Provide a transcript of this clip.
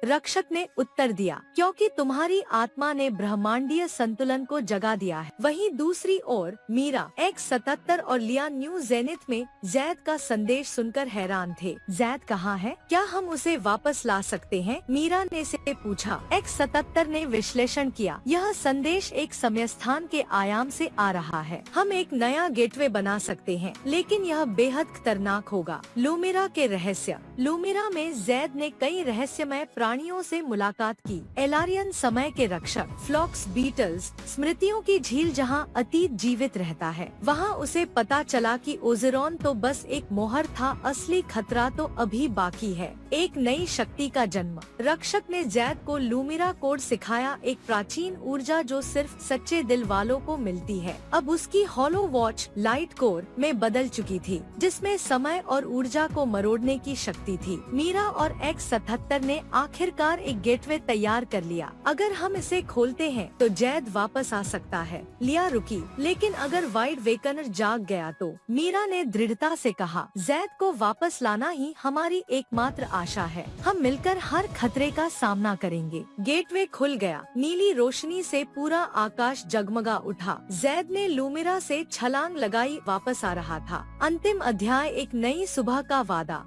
रक्षक ने उत्तर दिया, क्योंकि तुम्हारी आत्मा ने ब्रह्मांडीय संतुलन को जगा दिया है। वहीं दूसरी ओर मीरा X77 और लिया न्यू जेनिथ में जैद का संदेश सुनकर हैरान थे। जैद कहाँ है? क्या हम उसे वापस ला सकते हैं? मीरा ने से पूछा। X77 ने विश्लेषण किया, यह संदेश एक समय स्थान के आयाम से आ रहा है। हम एक नया गेटवे बना सकते हैं, लेकिन यह बेहद खतरनाक होगा। लूमिरा के रहस्य। लूमिरा में जैद ने कई रहस्यमय प्राणियों से मुलाकात की। एलारियन समय के रक्षक, फ्लॉक्स बीटल्स, स्मृतियों की झील जहां अतीत जीवित रहता है। वहां उसे पता चला कि ओजेरोन तो बस एक मोहर था, असली खतरा तो अभी बाकी है। एक नई शक्ति का जन्म। रक्षक ने जैद को लूमिरा कोड सिखाया, एक प्राचीन ऊर्जा जो सिर्फ सच्चे दिल वालों को मिलती है। अब उसकी हॉलो वॉच लाइट कोर में बदल चुकी थी, जिसमें समय और ऊर्जा को मरोड़ने की शक्ति थी। मीरा और X77 ने आखिरकार एक गेटवे तैयार कर लिया। अगर हम इसे खोलते हैं तो जैद वापस आ सकता है। लिया रुकी, लेकिन अगर वाइड वेकनर जाग गया तो? मीरा ने दृढ़ता से कहा, जैद को वापस लाना ही हमारी एकमात्र आशा है। हम मिलकर हर खतरे का सामना करेंगे। गेटवे खुल गया। नीली रोशनी से पूरा आकाश जगमगा उठा। जैद ने लूमिरा से छलांग लगाई, वापस आ रहा था। अंतिम अध्याय, एक नई सुबह का वादा।